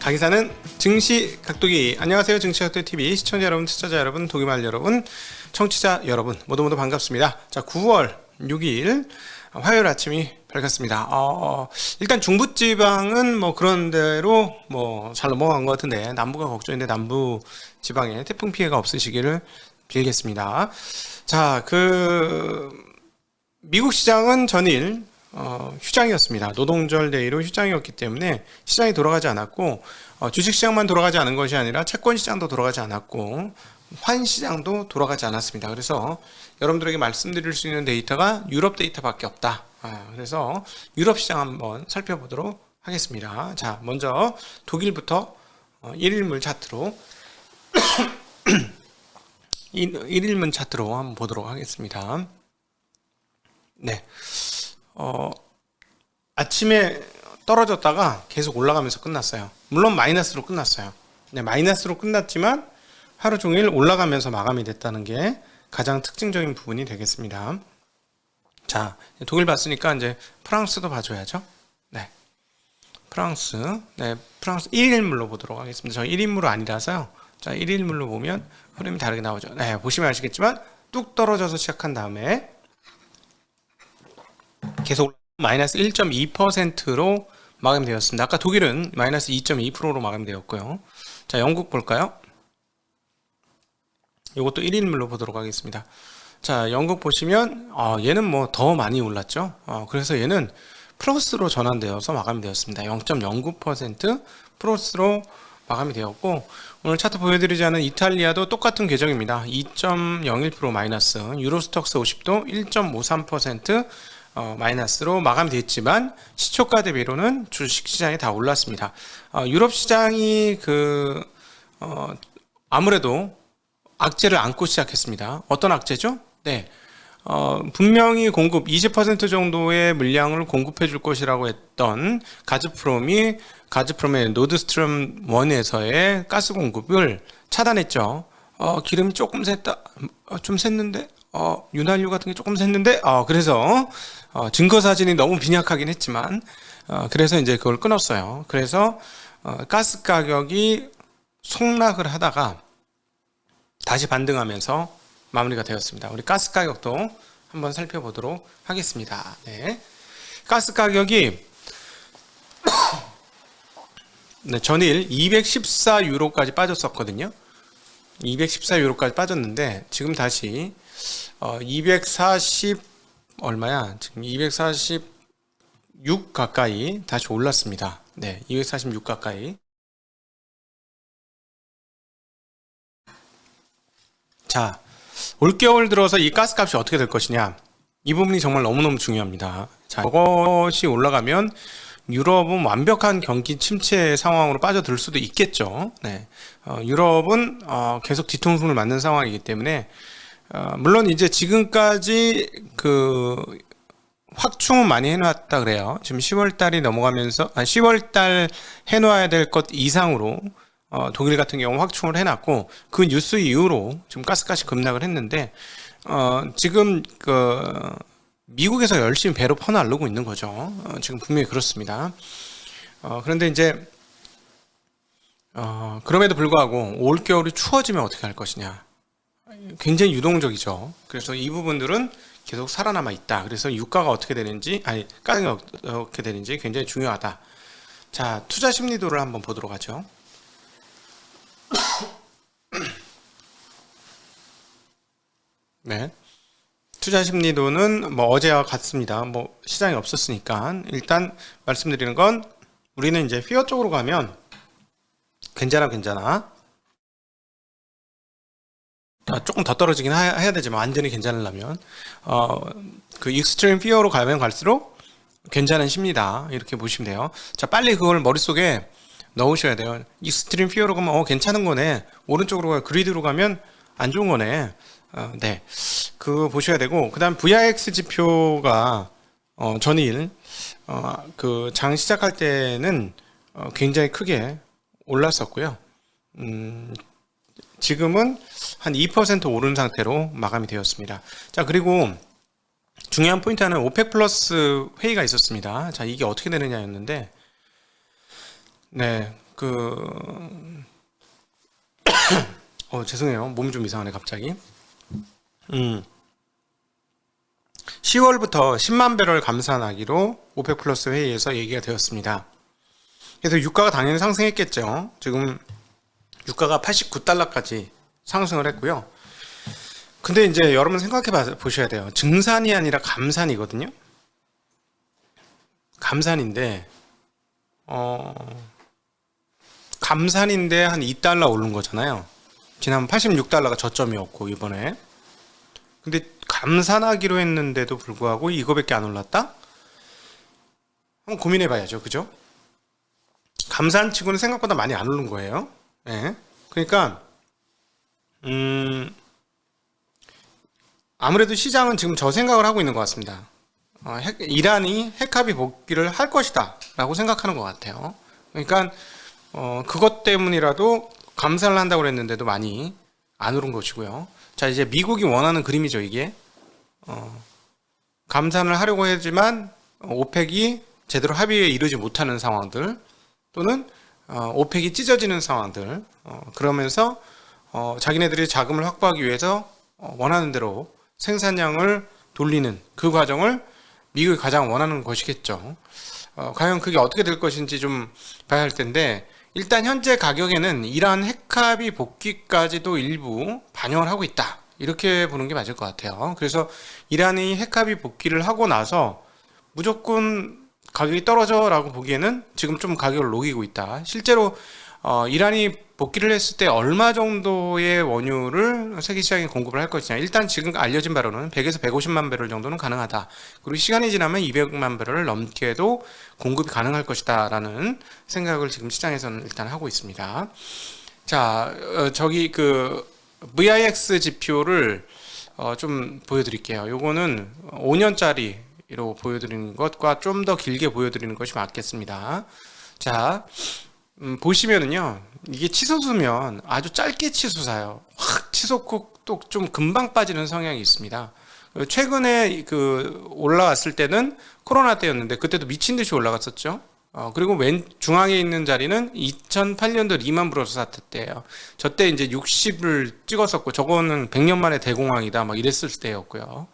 가기사는 증시 각도기. 안녕하세요. 증시 각도기 TV 시청자 여러분, 투자자 여러분, 도기말 여러분, 청취자 여러분 모두 반갑습니다. 자, 9월 6일 화요일 아침이 밝았습니다. 일단 중부지방은 뭐 그런 대로 뭐 잘 넘어간 것 같은데 남부가 걱정인데 남부 지방에 태풍 피해가 없으시기를 빌겠습니다. 자, 미국 시장은 전일 휴장이었습니다. 노동절 데이로 휴장이었기 때문에 시장이 돌아가지 않았고, 주식시장만 돌아가지 않은 것이 아니라 채권시장도 돌아가지 않았고 환시장도 돌아가지 않았습니다. 그래서 여러분들에게 말씀드릴 수 있는 데이터가 유럽 데이터밖에 없다. 그래서 유럽 시장 한번 살펴보도록 하겠습니다. 자, 먼저 독일부터 1일물 차트로 1일물 차트로 한번 보도록 하겠습니다. 네. 아침에 떨어졌다가 계속 올라가면서 끝났어요. 물론 마이너스로 끝났어요. 네, 마이너스로 끝났지만 하루 종일 올라가면서 마감이 됐다는 게 가장 특징적인 부분이 되겠습니다. 자, 독일 봤으니까 이제 프랑스도 봐줘야죠. 네, 프랑스 1일물로 보도록 하겠습니다. 저 1인물로 아니라서요. 자, 1일물로 보면 흐름이 다르게 나오죠. 네, 보시면 아시겠지만 뚝 떨어져서 시작한 다음에 계속 마이너스 1.2%로 마감되었습니다. 아까 독일은 마이너스 2.2%로 마감되었고요. 자, 영국 볼까요? 이것도 1인물로 보도록 하겠습니다. 자, 영국 보시면 얘는 뭐 더 많이 올랐죠. 그래서 얘는 플러스로 전환되어서 마감이 되었습니다. 0.09% 플러스로 마감이 되었고, 오늘 차트 보여드리지 않은 이탈리아도 똑같은 궤적입니다. 2.01% 마이너스, 유로스톡스 50도 1.53% 마이너스로 마감됐지만 시초가 대비로는 주식시장이 다 올랐습니다. 유럽 시장이 아무래도 악재를 안고 시작했습니다. 어떤 악재죠? 네, 분명히 공급 20% 정도의 물량을 공급해 줄 것이라고 했던 가즈프롬의 노드스트림 1에서의 가스 공급을 차단했죠. 기름이 조금 샜다, 좀 샜는데, 윤활유 같은 게 조금 샜는데, 그래서 증거 사진이 너무 빈약하긴 했지만, 그래서 이제 그걸 끊었어요. 그래서 가스 가격이 폭락을 하다가 다시 반등하면서 마무리가 되었습니다. 우리 가스 가격도 한번 살펴보도록 하겠습니다. 네, 가스 가격이 네, 전일 214유로까지 빠졌었거든요. 214유로까지 빠졌는데 지금 다시 240 얼마야? 지금 246 가까이 다시 올랐습니다. 네, 246 가까이. 자, 올겨울 들어서 이 가스값이 어떻게 될 것이냐, 이 부분이 정말 너무너무 중요합니다. 자, 이것이 올라가면 유럽은 완벽한 경기 침체 상황으로 빠져들 수도 있겠죠. 네, 유럽은 계속 뒤통수를 맞는 상황이기 때문에 물론 이제 지금까지 확충은 많이 해놨다 그래요. 지금 10월달이 넘어가면서 10월달 해놔야 될 것 이상으로 독일 같은 경우 확충을 해놨고, 그 뉴스 이후로 지금 가스값이 급락을 했는데 지금 미국에서 열심히 배로 퍼나르고 있는 거죠. 지금 분명히 그렇습니다. 그런데 이제 그럼에도 불구하고 올겨울이 추워지면 어떻게 할 것이냐, 굉장히 유동적이죠. 그래서 이 부분들은 계속 살아남아 있다. 그래서 유가가 어떻게 되는지, 가격이 어떻게 되는지 굉장히 중요하다. 자, 투자 심리도를 한번 보도록 하죠. 네, 투자 심리도는 뭐 어제와 같습니다. 뭐 시장이 없었으니까 일단 말씀드리는 건, 우리는 이제 피어 쪽으로 가면 괜찮아. 조금 더 떨어지긴 해야 되지만 완전히 괜찮으려면 그 익스트림 피어로 가면 갈수록 괜찮은 심리다, 이렇게 보시면 돼요. 자, 빨리 그걸 머릿속에 넣으셔야 돼요. 익스트림 피어로 가면 괜찮은 거네, 오른쪽으로 가면, 그리드로 가면 안 좋은 거네. 네, 그거 보셔야 되고, 그 다음 VIX 지표가 전일 장 시작할 때는 굉장히 크게 올랐었고요. 지금은 한 2% 오른 상태로 마감이 되었습니다. 자, 그리고 중요한 포인트 하나는 오펙 플러스 회의가 있었습니다. 자, 이게 어떻게 되느냐였는데, 네, 그 죄송해요. 몸 좀 이상하네 갑자기. 10월부터 10만 배럴 감산하기로 오펙 플러스 회의에서 얘기가 되었습니다. 그래서 유가가 당연히 상승했겠죠. 지금 유가가 89달러까지 상승을 했고요. 근데 이제 여러분 생각해 보셔야 돼요. 증산이 아니라 감산이거든요. 감산인데 감산인데 한 2달러 오른 거잖아요. 지난 86달러가 저점이었고 이번에. 근데 감산하기로 했는데도 불구하고 이거밖에 안 올랐다? 한번 고민해 봐야죠. 그죠? 감산치고는 생각보다 많이 안 오른 거예요. 네. 그러니까 아무래도 시장은 지금 저 생각을 하고 있는 것 같습니다. 이란이 핵합의 복귀를 할 것이다 라고 생각하는 것 같아요. 그러니까 그것 때문이라도 감산을 한다고 그랬는데도 많이 안 오른 것이고요. 자, 이제 미국이 원하는 그림이죠. 이게 감산을 하려고 하지만 오펙이 제대로 합의에 이르지 못하는 상황들, 또는 오펙이 찢어지는 상황들, 그러면서 자기네들이 자금을 확보하기 위해서 원하는 대로 생산량을 돌리는 그 과정을 미국이 가장 원하는 것이겠죠. 과연 그게 어떻게 될 것인지 좀 봐야 할 텐데, 일단 현재 가격에는 이러한 핵합의 복귀까지도 일부 반영을 하고 있다, 이렇게 보는 게 맞을 것 같아요. 그래서 이란이 핵합의 복귀를 하고 나서 무조건 가격이 떨어져 라고 보기에는 지금 좀 가격을 녹이고 있다. 실제로 이란이 복귀를 했을 때 얼마 정도의 원유를 세계 시장에 공급을 할 것이냐. 일단 지금 알려진 바로는 100에서 150만 배럴 정도는 가능하다. 그리고 시간이 지나면 200만 배럴을 넘게도 공급이 가능할 것이다 라는 생각을 지금 시장에서는 일단 하고 있습니다. 자, 저기 그 VIX 지표를 좀 보여드릴게요. 요거는 5년짜리로 보여드리는 것과 좀 더 길게 보여드리는 것이 맞겠습니다. 자, 보시면은요, 이게 치솟으면 아주 짧게 치솟아요. 확 치솟고 또 좀 금방 빠지는 성향이 있습니다. 최근에 그 올라왔을 때는 코로나 때였는데 그때도 미친 듯이 올라갔었죠. 그리고 왼 중앙에 있는 자리는 2008년도 리만 브러스 사태 때예요. 저 때 이제 60을 찍었었고, 저거는 100년 만에 대공황이다 막 이랬을 때였고요.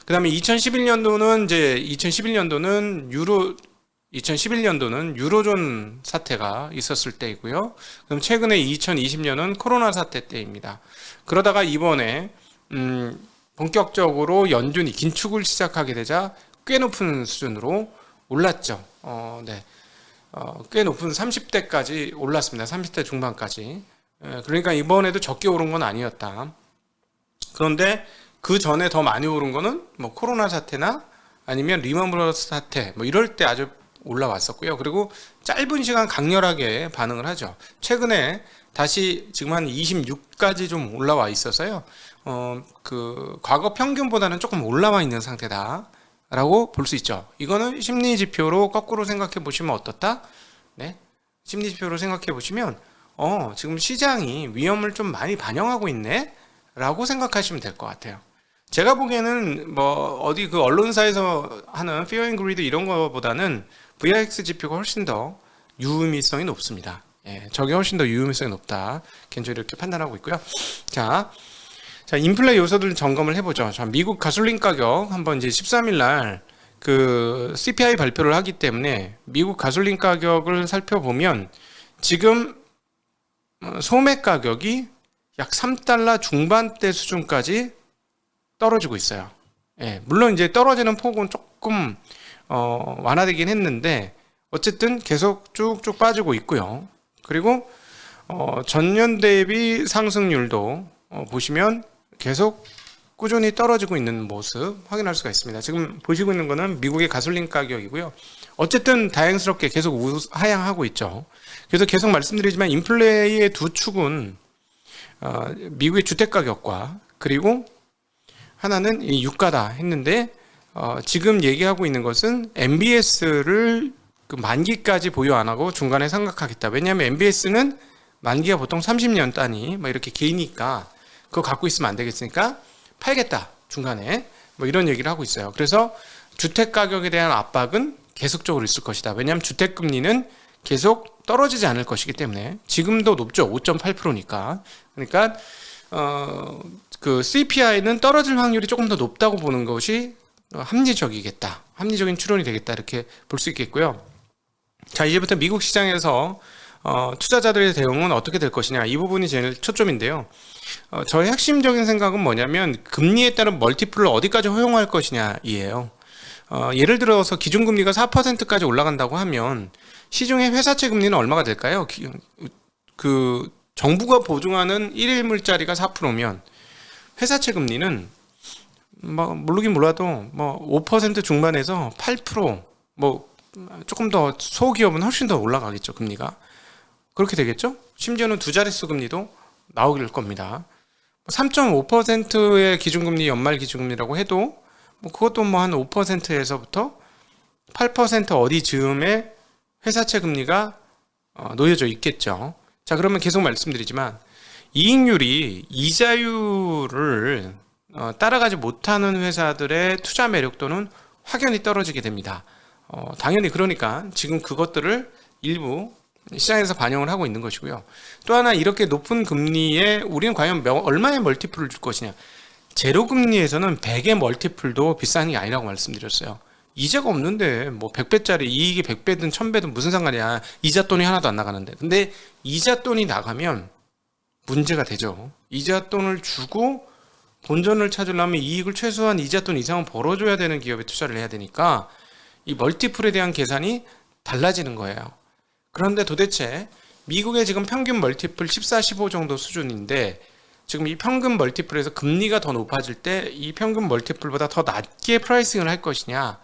그다음에 2011년도는 유로존 사태가 있었을 때이고요. 그럼 최근에 2020년은 코로나 사태 때입니다. 그러다가 이번에 본격적으로 연준이 긴축을 시작하게 되자 꽤 높은 수준으로 올랐죠. 네. 꽤 높은 30대까지 올랐습니다. 30대 중반까지. 그러니까 이번에도 적게 오른 건 아니었다. 그런데 그 전에 더 많이 오른 거는 뭐 코로나 사태나 아니면 리먼 브러스 사태 뭐 이럴 때 아주 올라왔었고요. 그리고 짧은 시간 강렬하게 반응을 하죠. 최근에 다시 지금 한 26까지 좀 올라와 있어서요. 그 과거 평균보다는 조금 올라와 있는 상태다 라고 볼 수 있죠. 이거는 심리 지표로 거꾸로 생각해 보시면 어떻다? 네. 심리 지표로 생각해 보시면 지금 시장이 위험을 좀 많이 반영하고 있네 라고 생각하시면 될 것 같아요. 제가 보기에는 뭐 어디 그 언론사에서 하는 Fear and Greed 이런 거보다는 VIX 지표가 훨씬 더 유의미성이 높습니다. 예, 저게 훨씬 더 유의미성이 높다. 개인적으로 이렇게 판단하고 있고요. 자, 인플레 요소들 점검을 해보죠. 자, 미국 가솔린 가격 한번 이제 13일 날 그 CPI 발표를 하기 때문에 미국 가솔린 가격을 살펴보면 지금 소매 가격이 약 3달러 중반대 수준까지 떨어지고 있어요. 예, 물론 이제 떨어지는 폭은 조금 완화되긴 했는데 어쨌든 계속 쭉쭉 빠지고 있고요. 그리고 전년 대비 상승률도 보시면 계속 꾸준히 떨어지고 있는 모습 확인할 수가 있습니다. 지금 보시고 있는 거는 미국의 가솔린 가격이고요. 어쨌든 다행스럽게 계속 하향하고 있죠. 그래서 계속 말씀드리지만 인플레이의 두 축은 미국의 주택 가격과 그리고 하나는 이 유가다 했는데 지금 얘기하고 있는 것은 MBS를 그 만기까지 보유 안 하고 중간에 상각하겠다. 왜냐하면 MBS는 만기가 보통 30년 단위 뭐 이렇게 기니까 그거 갖고 있으면 안 되겠으니까 팔겠다 중간에 뭐 이런 얘기를 하고 있어요. 그래서 주택 가격에 대한 압박은 계속적으로 있을 것이다. 왜냐하면 주택 금리는 계속 떨어지지 않을 것이기 때문에 지금도 높죠. 5.8%니까. 그러니까 그 CPI는 떨어질 확률이 조금 더 높다고 보는 것이 합리적이겠다. 합리적인 추론이 되겠다. 이렇게 볼 수 있겠고요. 자, 이제부터 미국 시장에서 투자자들의 대응은 어떻게 될 것이냐, 이 부분이 제일 초점인데요. 저의 핵심적인 생각은 뭐냐면 금리에 따른 멀티플을 어디까지 허용할 것이냐 이에요. 예를 들어서 기준금리가 4%까지 올라간다고 하면 시중의 회사채 금리는 얼마가 될까요? 그 정부가 보증하는 1일물짜리가 4%면 회사채 금리는 뭐 모르긴 몰라도 뭐 5% 중반에서 8%, 뭐 조금 더 소기업은 훨씬 더 올라가겠죠, 금리가. 그렇게 되겠죠? 심지어는 두 자릿수 금리도 나오길 겁니다. 3.5%의 기준금리, 연말 기준금리라고 해도 뭐 그것도 뭐 한 5%에서부터 8% 어디 즈음에 회사채 금리가 놓여져 있겠죠. 자, 그러면 계속 말씀드리지만 이익률이 이자율을 따라가지 못하는 회사들의 투자 매력도는 확연히 떨어지게 됩니다. 당연히 그러니까 지금 그것들을 일부 시장에서 반영을 하고 있는 것이고요. 또 하나, 이렇게 높은 금리에 우리는 과연 얼마의 멀티플을 줄 것이냐. 제로 금리에서는 100의 멀티플도 비싼 게 아니라고 말씀드렸어요. 이자가 없는데 뭐 100배짜리 이익이 100배든 1000배든 무슨 상관이야. 이자 돈이 하나도 안 나가는데. 근데 이자 돈이 나가면 문제가 되죠. 이자 돈을 주고 본전을 찾으려면 이익을 최소한 이자 돈 이상은 벌어줘야 되는 기업에 투자를 해야 되니까 이 멀티플에 대한 계산이 달라지는 거예요. 그런데 도대체 미국의 지금 평균 멀티플 14, 15 정도 수준인데 지금 이 평균 멀티플에서 금리가 더 높아질 때 이 평균 멀티플보다 더 낮게 프라이싱을 할 것이냐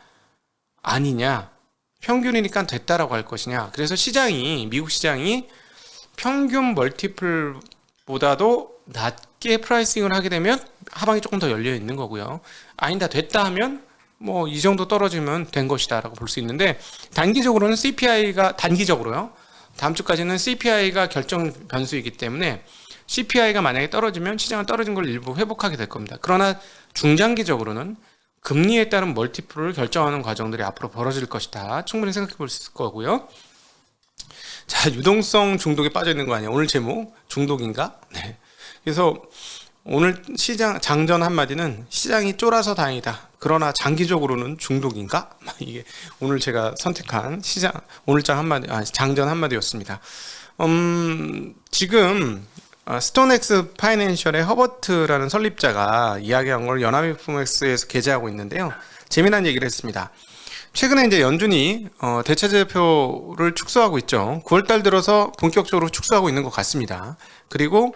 아니냐, 평균이니까 됐다라고 할 것이냐. 그래서 시장이, 미국 시장이 평균 멀티플보다도 낮게 프라이싱을 하게 되면 하방이 조금 더 열려 있는 거고요. 아니다, 됐다 하면 뭐 이 정도 떨어지면 된 것이다 라고 볼 수 있는데, 단기적으로는 CPI가, 단기적으로요, 다음 주까지는 CPI가 결정 변수이기 때문에 CPI가 만약에 떨어지면 시장은 떨어진 걸 일부 회복하게 될 겁니다. 그러나 중장기적으로는 금리에 따른 멀티플을 결정하는 과정들이 앞으로 벌어질 것이다, 충분히 생각해 볼 수 있을 거고요. 자, 유동성 중독에 빠져 있는 거 아니야? 오늘 제목 중독인가? 네. 그래서 오늘 시장 장전 한마디는 시장이 쫄아서 다행이다, 그러나 장기적으로는 중독인가? 이게 오늘 제가 선택한 시장 오늘장 한마디, 장전 한마디였습니다. 지금 스톤엑스 파이낸셜의 허버트라는 설립자가 이야기한 걸 연합인포맥스에서 게재하고 있는데요. 재미난 얘기를 했습니다. 최근에 이제 연준이 대체제표를 축소하고 있죠. 9월달 들어서 본격적으로 축소하고 있는 것 같습니다. 그리고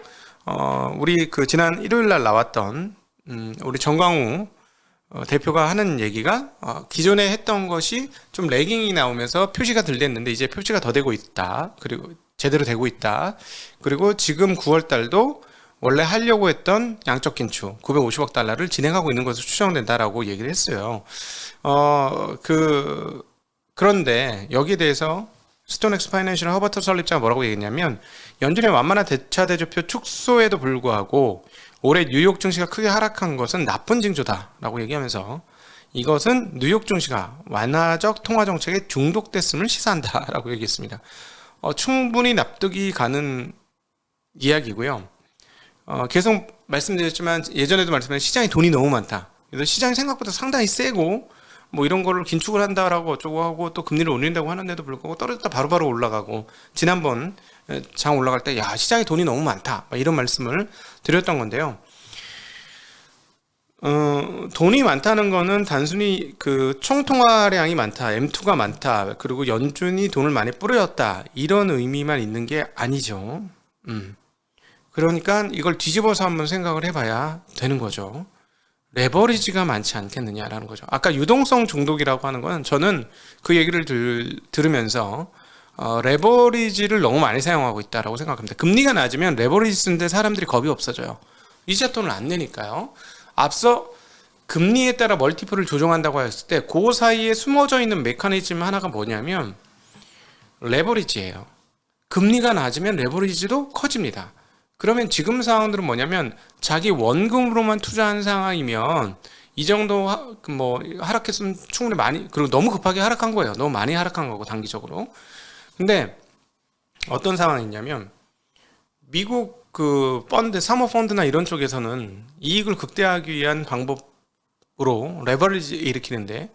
우리 그 지난 일요일날 나왔던 우리 정광우 대표가 하는 얘기가 기존에 했던 것이 좀 레깅이 나오면서 표시가 덜 됐는데 이제 표시가 더 되고 있다. 그리고 제대로 되고 있다. 그리고 지금 9월 달도 원래 하려고 했던 양적 긴축 950억 달러를 진행하고 있는 것으로 추정된다라고 얘기를 했어요. 그런데 여기에 대해서 스톤엑스 파이낸셜 허버트 설립자가 뭐라고 얘기했냐면, 연준의 완만한 대차대조표 축소에도 불구하고 올해 뉴욕 증시가 크게 하락한 것은 나쁜 징조다라고 얘기하면서 이것은 뉴욕 증시가 완화적 통화 정책에 중독됐음을 시사한다라고 얘기했습니다. 충분히 납득이 가는 이야기고요. 계속 말씀드렸지만 예전에도 말씀드린 시장에 돈이 너무 많다. 그래서 시장이 생각보다 상당히 세고 뭐 이런 거를 긴축을 한다라고 어쩌고 하고 또 금리를 올린다고 하는데도 불구하고 떨어졌다 바로바로 올라가고, 지난번 장 올라갈 때 야, 시장에 돈이 너무 많다, 이런 말씀을 드렸던 건데요. 돈이 많다는 거는 단순히 그 총통화량이 많다, M2가 많다, 그리고 연준이 돈을 많이 뿌렸다, 이런 의미만 있는 게 아니죠. 그러니까 이걸 뒤집어서 한번 생각을 해봐야 되는 거죠. 레버리지가 많지 않겠느냐라는 거죠. 아까 유동성 중독이라고 하는 건 저는 그 얘기를 들으면서 레버리지를 너무 많이 사용하고 있다라고 생각합니다. 금리가 낮으면 레버리지 쓰는데 사람들이 겁이 없어져요. 이자 돈을 안 내니까요. 앞서 금리에 따라 멀티플을 조정한다고 했을 때 그 사이에 숨어져 있는 메커니즘 하나가 뭐냐면 레버리지예요. 금리가 낮으면 레버리지도 커집니다. 그러면 지금 상황들은 뭐냐면 자기 원금으로만 투자한 상황이면 이 정도 뭐 하락했으면 충분히 많이, 그리고 너무 급하게 하락한 거예요. 너무 많이 하락한 거고 단기적으로. 근데 어떤 상황이 있냐면 미국 그 펀드, 사모펀드나 이런 쪽에서는 이익을 극대화하기 위한 방법으로 레버리지 일으키는데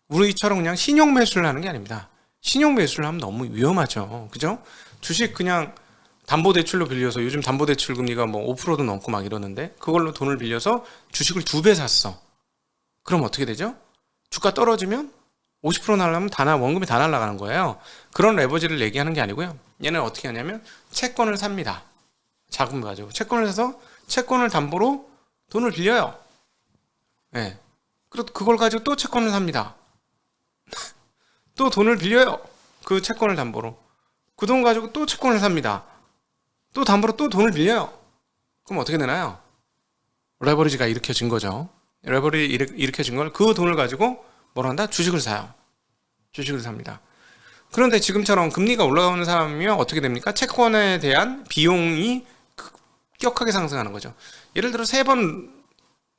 우리처럼 그냥 신용 매수를 하는 게 아닙니다. 신용 매수를 하면 너무 위험하죠. 그죠? 주식 그냥 담보대출로 빌려서 요즘 담보대출 금리가 뭐 5%도 넘고 막 이러는데 그걸로 돈을 빌려서 주식을 2배 샀어. 그럼 어떻게 되죠? 주가 떨어지면 50% 날라면 원금이 다 날아가는 거예요. 그런 레버리지를 얘기하는 게 아니고요. 얘는 어떻게 하냐면 채권을 삽니다. 자금 가지고 채권을 사서 채권을 담보로 돈을 빌려요. 네. 그리고 그걸 가지고 또 채권을 삽니다. 또 돈을 빌려요. 그 채권을 담보로. 그 돈 가지고 또 채권을 삽니다. 또 담보로 또 돈을 빌려요. 그럼 어떻게 되나요? 레버리지가 일으켜진 거죠. 레버리지 일으켜진 걸 그 돈을 가지고 뭘 한다? 주식을 사요. 주식을 삽니다. 그런데 지금처럼 금리가 올라가는 사람이면 어떻게 됩니까? 채권에 대한 비용이 급격하게 상승하는 거죠. 예를 들어 3번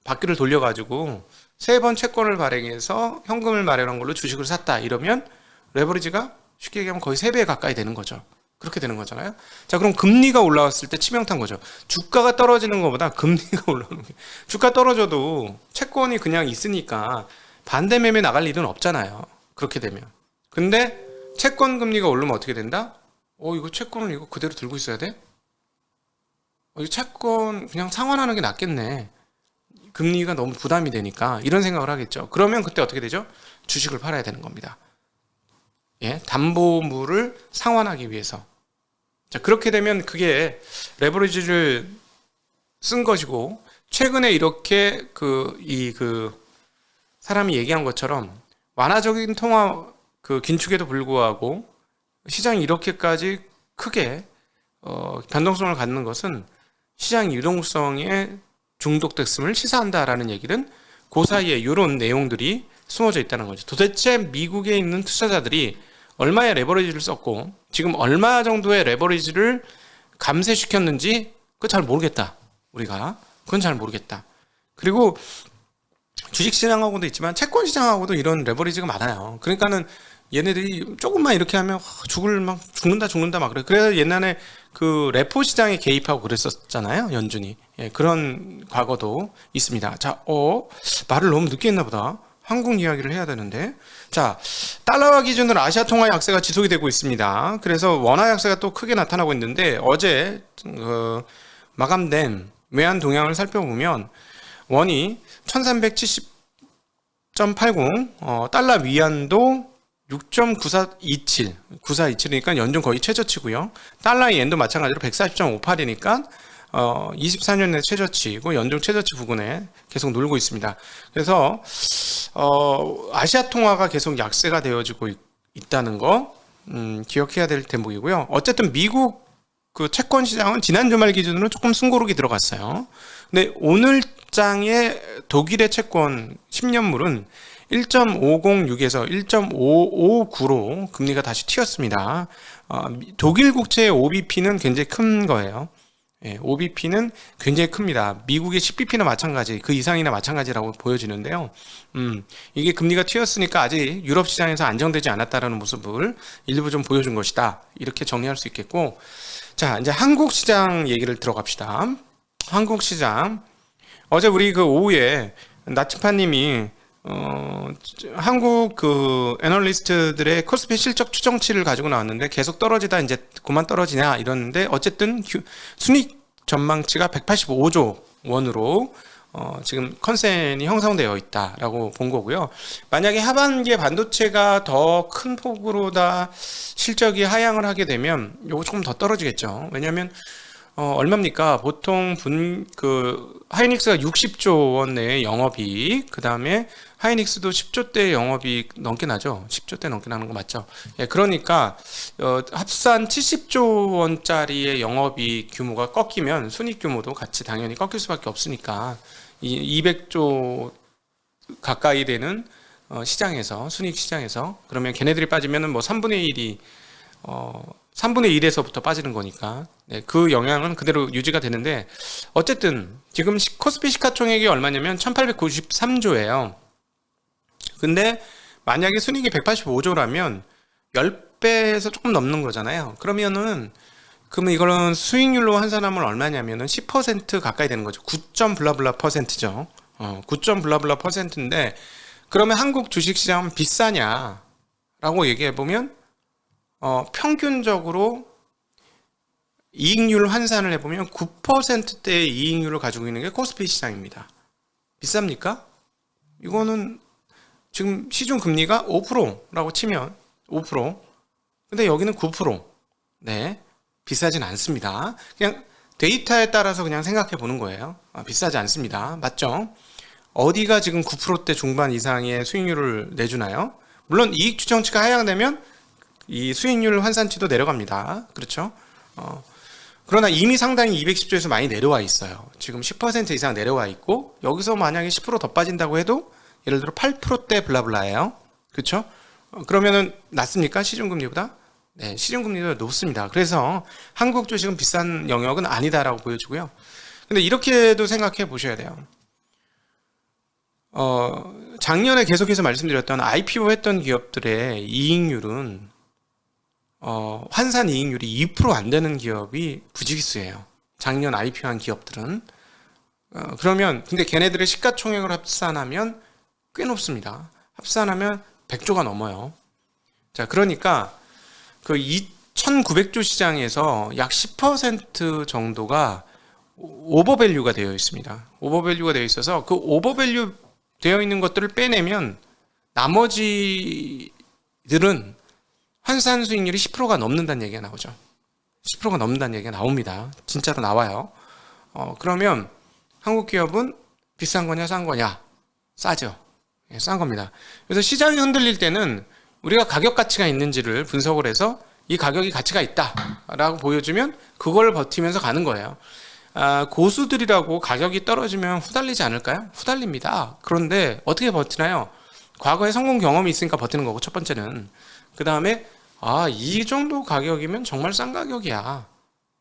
바퀴를 돌려가지고 3번 채권을 발행해서 현금을 마련한 걸로 주식을 샀다. 이러면 레버리지가 쉽게 얘기하면 거의 3배 가까이 되는 거죠. 그렇게 되는 거잖아요. 자, 그럼 금리가 올라왔을 때 치명타인 거죠. 주가가 떨어지는 것보다 금리가 올라오는 게. 주가 떨어져도 채권이 그냥 있으니까 반대 매매 나갈 일은 없잖아요. 그렇게 되면. 근데 채권 금리가 오르면 어떻게 된다? 이거 채권을 이거 그대로 들고 있어야 돼? 이거 채권 그냥 상환하는 게 낫겠네. 금리가 너무 부담이 되니까 이런 생각을 하겠죠. 그러면 그때 어떻게 되죠? 주식을 팔아야 되는 겁니다. 예, 담보물을 상환하기 위해서. 자, 그렇게 되면 그게 레버리지를 쓴 것이고, 최근에 이렇게 사람이 얘기한 것처럼 완화적인 통화 긴축에도 불구하고 시장이 이렇게까지 크게 변동성을 갖는 것은 시장 유동성에 중독됐음을 시사한다라는 얘기는 그 사이에 이런 내용들이 숨어져 있다는 거죠. 도대체 미국에 있는 투자자들이 얼마의 레버리지를 썼고 지금 얼마 정도의 레버리지를 감쇄시켰는지 그거 잘 모르겠다. 우리가 그건 잘 모르겠다. 그리고 주식시장하고도 있지만 채권시장하고도 이런 레버리지가 많아요. 그러니까는 얘네들이 조금만 이렇게 하면 죽는다 막 그래. 그래서 옛날에 그 레포 시장에 개입하고 그랬었잖아요. 연준이. 예, 그런 과거도 있습니다. 자, 말을 너무 늦게 했나 보다. 한국 이야기를 해야 되는데. 자, 달러화 기준으로 아시아 통화 약세가 지속이 되고 있습니다. 그래서 원화 약세가 또 크게 나타나고 있는데 어제 마감된 외환 동향을 살펴보면 원이 1370.80, 달러 위안도 9427이니까 연중 거의 최저치고요. 달러의 엔도 마찬가지로 140.58이니까 24년 내 최저치고 연중 최저치 부근에 계속 놀고 있습니다. 그래서 아시아 통화가 계속 약세가 되어지고 있다는 거 기억해야 될 대목이고요. 어쨌든 미국 그 채권 시장은 지난 주말 기준으로 조금 숨고르기 들어갔어요. 근데 오늘 장의 독일의 채권 10년물은 1.506에서 1.559로 금리가 다시 튀었습니다. 독일 국채의 OBP는 굉장히 큰 거예요. 예, OBP는 굉장히 큽니다. 미국의 10bp나 마찬가지, 그 이상이나 마찬가지라고 보여지는데요. 이게 금리가 튀었으니까 아직 유럽 시장에서 안정되지 않았다라는 모습을 일부 좀 보여준 것이다. 이렇게 정리할 수 있겠고, 자, 이제 한국 시장 얘기를 들어갑시다. 한국 시장. 어제 우리 그 오후에 나츠파님이 한국 그 애널리스트들의 코스피 실적 추정치를 가지고 나왔는데 계속 떨어지다 이제 그만 떨어지냐 이러는데 어쨌든 순이익 전망치가 185조 원으로 지금 컨센이 형성되어 있다라고 본 거고요. 만약에 하반기에 반도체가 더 큰 폭으로 다 실적이 하향을 하게 되면 요거 조금 더 떨어지겠죠. 왜냐하면 얼마입니까? 보통 하이닉스가 60조 원 내의 영업이익, 그 다음에 하이닉스도 10조 대 영업이익 넘게 나죠. 10조 대 넘게 나는 거 맞죠? 예, 그러니까 합산 70조 원짜리의 영업이익 규모가 꺾이면 순이익 규모도 같이 당연히 꺾일 수밖에 없으니까 이 200조 가까이 되는 시장에서 순이익 시장에서 그러면 걔네들이 빠지면은 뭐 3분의 1이 3분의 1에서부터 빠지는 거니까 네, 그 영향은 그대로 유지가 되는데 어쨌든 지금 코스피 시가총액이 얼마냐면 1893조예요. 근데 만약에 순이익이 185조라면 6배에서 조금 넘는 거잖아요. 그러면 이거는 수익률로 환산하면 얼마냐면은 10% 가까이 되는 거죠. 9. 블라블라 퍼센트죠. 9. 블라블라 퍼센트인데, 그러면 한국 주식시장은 비싸냐라고 얘기해 보면 평균적으로 이익률 환산을 해보면 9%대의 이익률을 가지고 있는 게 코스피 시장입니다. 비쌉니까? 이거는 지금 시중 금리가 5%라고 치면 5%, 근데 여기는 9%. 네, 비싸진 않습니다. 그냥 데이터에 따라서 그냥 생각해 보는 거예요. 비싸지 않습니다. 맞죠? 어디가 지금 9%대 중반 이상의 수익률을 내주나요? 물론 이익 추정치가 하향되면 이 수익률 환산치도 내려갑니다. 그렇죠? 그러나 이미 상당히 210조에서 많이 내려와 있어요. 지금 10% 이상 내려와 있고, 여기서 만약에 10% 더 빠진다고 해도 예를 들어 8%대 블라블라예요. 그렇죠? 그러면은 낮습니까? 시중금리보다? 네, 시중금리도 높습니다. 그래서 한국 주식은 비싼 영역은 아니다라고 보여주고요. 근데 이렇게도 생각해 보셔야 돼요. 작년에 계속해서 말씀드렸던 IPO 했던 기업들의 이익률은 환산 이익률이 2% 안 되는 기업이 부지기수예요. 작년 IPO 한 기업들은. 그러면 근데 걔네들의 시가총액을 합산하면 꽤 높습니다. 합산하면 100조가 넘어요. 자, 그러니까 그 2,900조 시장에서 약 10% 정도가 오버밸류가 되어 있습니다. 오버밸류가 되어 있어서 그 오버밸류 되어 있는 것들을 빼내면 나머지들은 환산 수익률이 10%가 넘는다는 얘기가 나오죠. 10%가 넘는다는 얘기가 나옵니다. 진짜로 나와요. 그러면 한국 기업은 비싼 거냐 싼 거냐? 싸죠. 예, 싼 겁니다. 그래서 시장이 흔들릴 때는 우리가 가격 가치가 있는지를 분석을 해서 이 가격이 가치가 있다라고 보여주면 그걸 버티면서 가는 거예요. 고수들이라고 가격이 떨어지면 후달리지 않을까요? 후달립니다. 그런데 어떻게 버티나요? 과거에 성공 경험이 있으니까 버티는 거고, 첫 번째는. 그 다음에 이 정도 가격이면 정말 싼 가격이야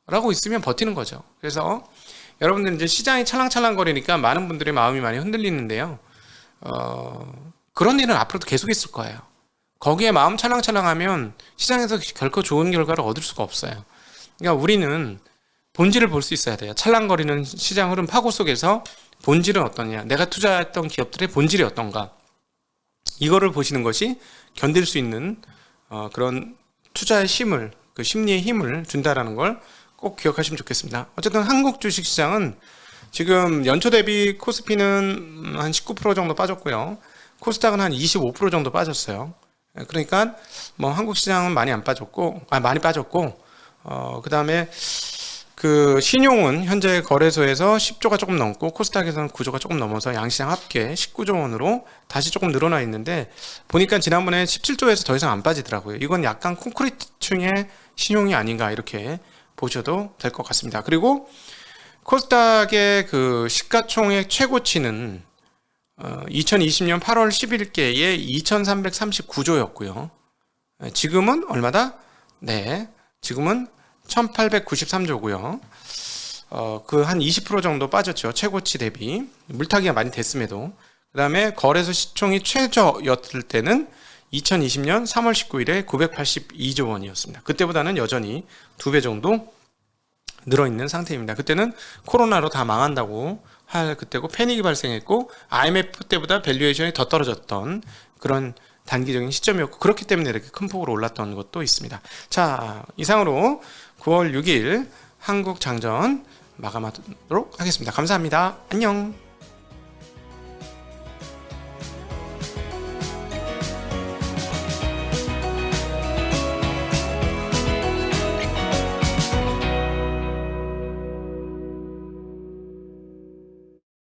라고 있으면 버티는 거죠. 그래서 여러분들 이제 시장이 찰랑찰랑거리니까 많은 분들의 마음이 많이 흔들리는데요. 그런 일은 앞으로도 계속 있을 거예요. 거기에 마음 찰랑찰랑하면 시장에서 결코 좋은 결과를 얻을 수가 없어요. 그러니까 우리는 본질을 볼 수 있어야 돼요. 찰랑거리는 시장 흐름 파고 속에서 본질은 어떠냐, 내가 투자했던 기업들의 본질이 어떤가, 이거를 보시는 것이 견딜 수 있는 그런 투자의 힘을, 그 심리의 힘을 준다라는 걸 꼭 기억하시면 좋겠습니다. 어쨌든 한국 주식시장은 지금 연초 대비 코스피는 한 19% 정도 빠졌고요. 코스닥은 한 25% 정도 빠졌어요. 그러니까 뭐 한국 시장은 많이 안 빠졌고, 많이 빠졌고, 그 다음에 그 신용은 현재 거래소에서 10조가 조금 넘고 코스닥에서는 9조가 조금 넘어서 양시장 합계 19조 원으로 다시 조금 늘어나 있는데, 보니까 지난번에 17조에서 더 이상 안 빠지더라고요. 이건 약간 콘크리트층의 신용이 아닌가 이렇게 보셔도 될 것 같습니다. 그리고 코스닥의 그 시가총액 최고치는 2020년 8월 11일께에 2339조였고요. 지금은 얼마다? 네, 지금은 1893조고요. 그 한 20% 정도 빠졌죠. 최고치 대비. 물타기가 많이 됐음에도. 그 다음에 거래소 시총이 최저였을 때는 2020년 3월 19일에 982조 원이었습니다. 그때보다는 여전히 2배 정도 늘어있는 상태입니다. 그때는 코로나로 다 망한다고 할 그때고, 패닉이 발생했고 IMF 때보다 밸류에이션이 더 떨어졌던 그런 단기적인 시점이었고, 그렇기 때문에 이렇게 큰 폭으로 올랐던 것도 있습니다. 자, 이상으로 9월 6일 한국장전 마감하도록 하겠습니다. 감사합니다. 안녕.